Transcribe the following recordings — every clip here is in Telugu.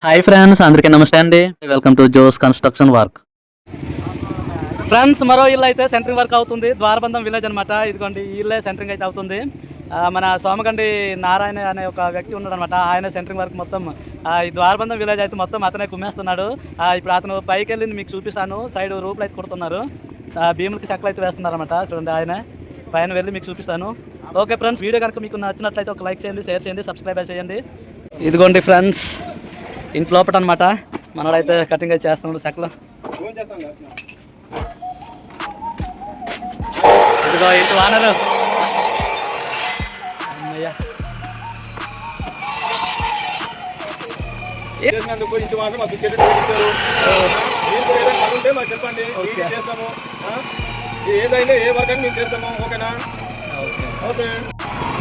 హాయ్ ఫ్రెండ్స్, అందరికీ నమస్తే అండి. వెల్కమ్ టు జోస్ కన్స్ట్రక్షన్ వర్క్. ఫ్రెండ్స్, మరో ఇల్లు అయితే సెంటరింగ్ వర్క్ అవుతుంది. ద్వారబంధం విలేజ్ అనమాట. ఇదిగోండి, ఈ ఇల్లే సెంటరింగ్ అయితే అవుతుంది. మన సోమగండి నారాయణ అనే ఒక వ్యక్తి ఉన్నాడు అనమాట. ఆయన సెంటరింగ్ వర్క్ మొత్తం ఈ ద్వారబంధం విలేజ్ అయితే మొత్తం అతనే కుమ్మేస్తున్నాడు. ఇప్పుడు అతను పైకి వెళ్ళి మీకు చూపిస్తాను. సైడ్ రూపులు అయితే కుడుతున్నారు. భీములకి చెక్కలు అయితే వేస్తున్నారు అనమాట. చూడండి, ఆయన పైన వెళ్ళి మీకు చూపిస్తాను. ఓకే ఫ్రెండ్స్, వీడియో కనుక మీకు నచ్చినట్లయితే ఒక లైక్ చేయండి, షేర్ చేయండి, సబ్స్క్రైబ్ చేయండి. ఇదిగోండి ఫ్రెండ్స్, ఇంటి లోపట అనమాట. మనోడైతే కటింగ్ అయితే చేస్తున్నాడు చెక్కలు. ఇదిగో ఇంటి వానరు.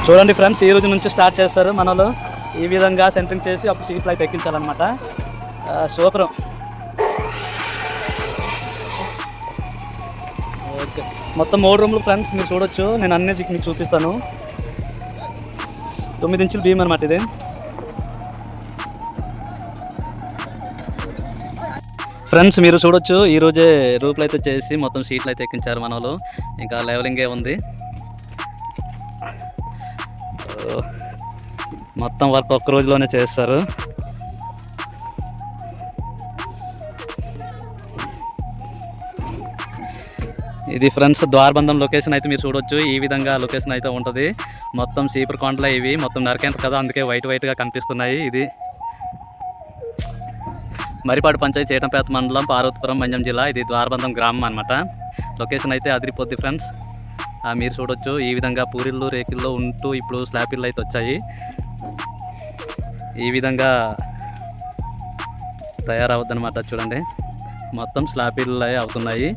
చూడండి ఫ్రెండ్స్, ఈ రోజు నుంచి స్టార్ట్ చేస్తారు మనలో. ఈ విధంగా సెంటరింగ్ చేసి అప్పుడు సీట్లు అయితే ఎక్కించాలన్నమాట. సూపరం. ఓకే, మొత్తం 3 రూమ్లు ఫ్రెండ్స్, మీరు చూడొచ్చు. నేను అన్ని మీకు చూపిస్తాను. 9 ఇంచుల బీమ్ అనమాట ఇది. ఫ్రెండ్స్, మీరు చూడొచ్చు, ఈరోజే రూపులు అయితే చేసి మొత్తం సీట్లు అయితే ఎక్కించారు మన వాళ్ళు. ఇంకా లెవెలింగే ఉంది. మొత్తం వర్క్ ఒక్క రోజులోనే చేస్తారు. ఇది ఫ్రెండ్స్ ద్వారబంధం లొకేషన్ అయితే మీరు చూడొచ్చు. ఈ విధంగా లొకేషన్ అయితే ఉంటుంది. మొత్తం సీపర్ కొండలే ఇవి. మొత్తం నరకేంత కదా, అందుకే వైట్గా కనిపిస్తున్నాయి. ఇది మరిపాడు పంచాయతీ, చేటంపేట మండలం, పార్వతీపురం, మంజం జిల్లా. ఇది ద్వారబంధం గ్రామం అనమాట. లొకేషన్ అయితే అదిరిపోద్ది ఫ్రెండ్స్. మీరు చూడొచ్చు, ఈ విధంగా పూరిళ్ళు రేకుల్లో ఉంటూ ఇప్పుడు స్లాబ్ ఇళ్ళు అయితే వచ్చాయి. ఈ విధంగా తయారవుద్దనమాట. చూడండి, మొత్తం స్లాబ్ ఇళ్ళు అవుతున్నాయి.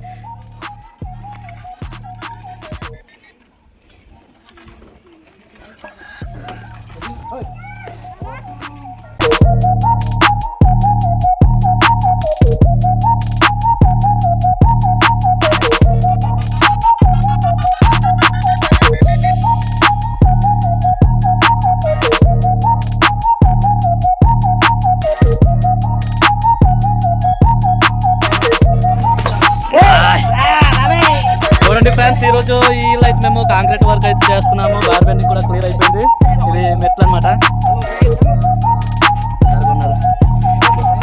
చూడండి ఫ్రెండ్స్, ఈరోజు ఈ ఇల్లు అయితే మేము కాంక్రీట్ వర్క్ అయితే చేస్తున్నాము. బార్ బెండింగ్ కూడా క్లియర్ అయిపోయింది. ఇది మెట్లు అనమాట.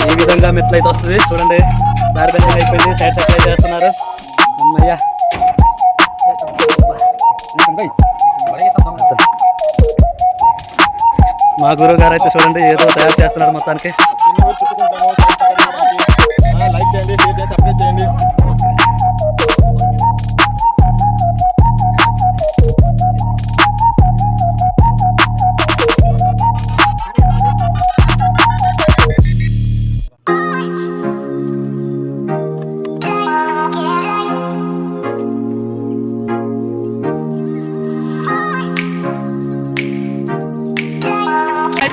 ఈ విధంగా మెట్లు అయితే వస్తుంది. చూడండి, బార్ బెండింగ్ అయిపోయింది. సైడ్ సప్లై చేస్తున్నారు. అమ్మయ్యా, మా గురువు గారు అయితే చూడండి ఏదో తయారు చేస్తున్నారు మొత్తానికి. లైక్ చేయండి, షేర్ చేసి సబ్స్క్రైబ్ చేయండి.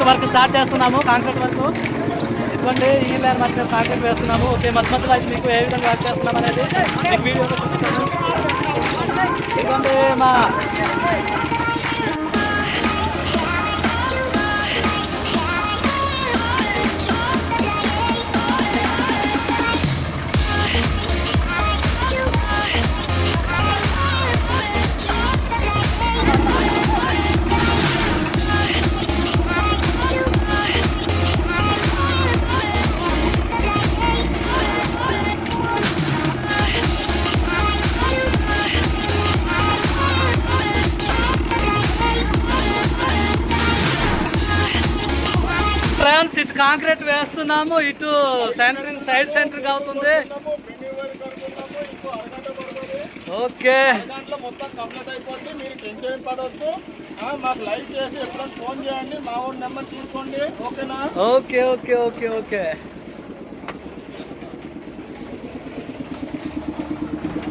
వర్క్ స్టార్ట్ చేస్తున్నాము, కాంక్రీట్ వర్క్. ఇదిగోండి, ఈ లైన్ వర్క్ కాంక్రీట్ వేస్తున్నాము. ఓకే, మధ్యలో అయితే మీకు ఏ విధంగా వర్క్ చేస్తున్నాం అనేది మీకు వీడియోలో చూపిస్తాను. ఇదిగోండి మా ఫ్రెండ్స్, ఇటు కాంక్రీట్ వేస్తున్నాము, ఇటు సెంటరింగ్ సైడ్ సెంటరింగ్ అవుతుంది. ఓకే, మొత్తం కంప్లీట్ అయిపోతుంది. మీరు టెన్షన్ పడవద్దు. మాకు లైక్ చేసి ఎప్పుడైనా ఫోన్ చేయండి. మా ఊరి నెంబర్ తీసుకోండి. ఓకేనా? Okay okay okay okay.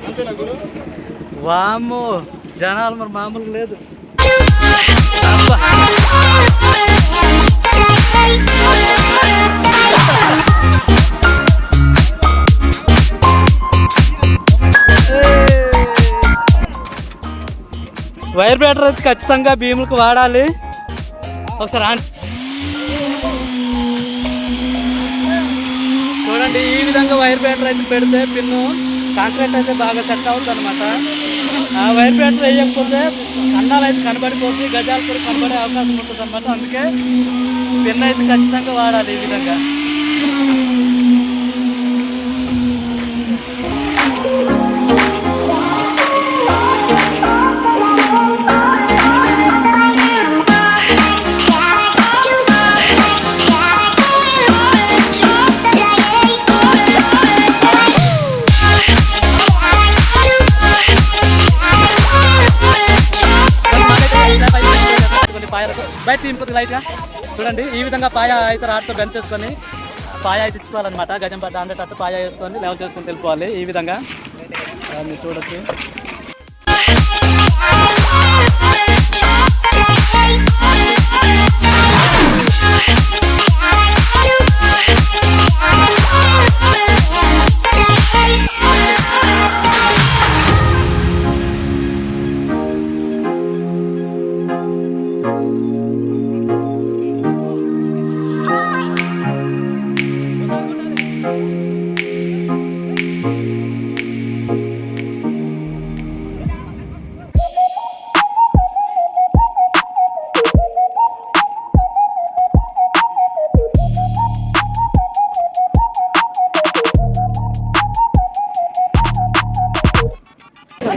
అంతేనా గురు? వామ్మో, జనాలు మరి మామూలుగా లేదు. వైర్ బ్యాటర్ అయితే ఖచ్చితంగా భీములకు వాడాలి. ఒకసారి విధంగా వైర్ బ్యాటర్ అయితే పెడితే పిన్ను కాంక్రీట్ అయితే బాగా సెట్ అవుతుంది అనమాట. ఆ వైర్ బ్యాటర్ వేయకపోతే అన్నాలు అయితే కనబడిపోతుంది, గజాలు కూడా కనబడే అవకాశం ఉంటుంది అనమాట. అందుకే పిన్ అయితే ఖచ్చితంగా వాడాలి ఈ విధంగా. బయట తీసుకోండి లైట్గా చూడండి. ఈ విధంగా పాయ అయితే రాడ్తో బెంచ్ చేసుకొని పాయ అయితే ఇచ్చుకోవాలన్నమాట. గజం పట్ట 100 అట్టు పాయ వేసుకొని లెవెల్ చేసుకొని వెళ్ళిపోవాలి. ఈ విధంగా మీరు చూడొచ్చు.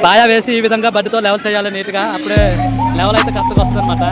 పాయ వేసి ఈ విధంగా బడ్డీతో లెవెల్ చేయాలి నీట్గా. అప్పుడే లెవెల్ అయితే కరెక్ట్గా వస్తుంది అనమాట.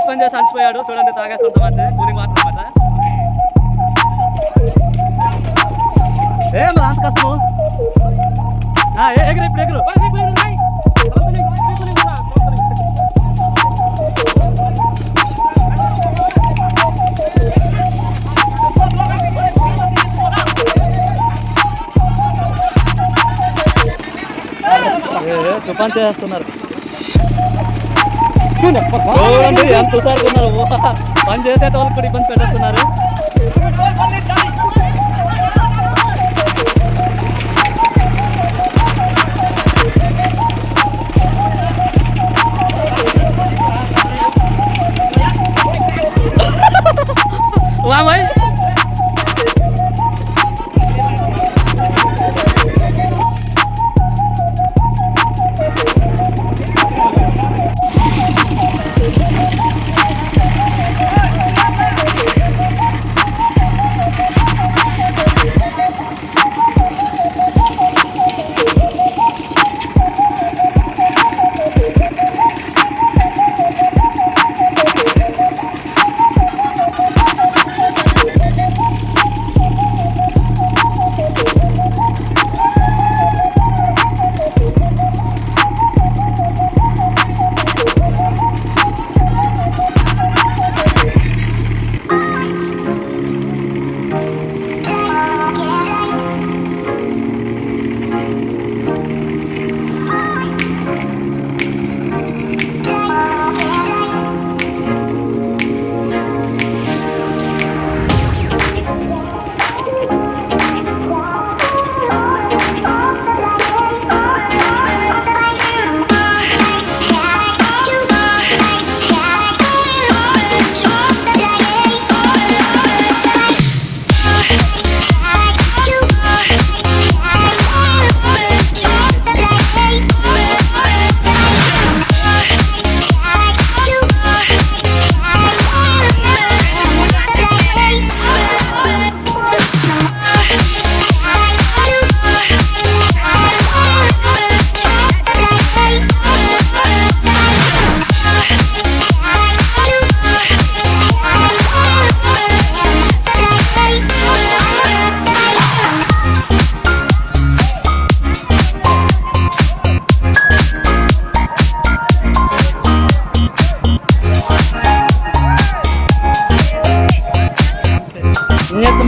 పని చేసి అలసిపోయాడు చూడండి. తాగేస్తుంటా మంచి కూలింగ్ వాటర్ అనమాట. ఏ మరి అంత కష్టము ఎగురు ఇప్పుడు ఎగురు. తుఫాన్ చేస్తున్నారు చూడండి. ఎంత హుషారుగా ఉన్నారు. పని చేసేట వాళ్ళకి కూడా ఇబ్బంది పెట్టేస్తున్నారు. వా భాయ్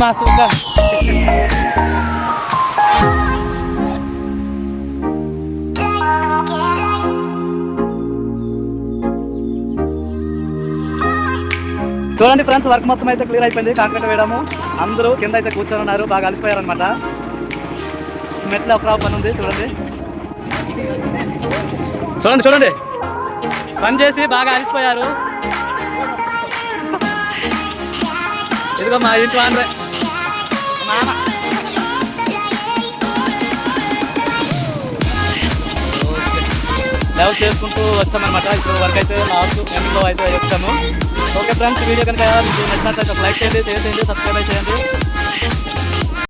మా సూపర్. చూడండి ఫ్రెండ్స్, వర్క్ మొత్తం అయితే క్లియర్ అయిపోయింది. కాంక్రీట్ వేయడము, అందరూ కింద అయితే కూర్చొని ఉన్నారు, బాగా అలసిపోయారనమాట. మెట్ల ఒక పని ఉంది చూడండి. చూడండి చూడండి, పని చేసి బాగా అలసిపోయారు. ఇదిగో మా ఇంటి వాండ్రే మామ. లెవెల్ చేసుకుంటూ వచ్చామన్నమాట. ఇప్పుడు వర్క్ అయితే లాస్ట్ ఎండ్లో అయితే వచ్చాము. ఓకే ఫ్రెండ్స్, వీడియో కనుక మీకు నచ్చినట్లయితే లైక్ చేయండి, షేర్ చేయండి, సబ్స్క్రైబ్ చేయండి.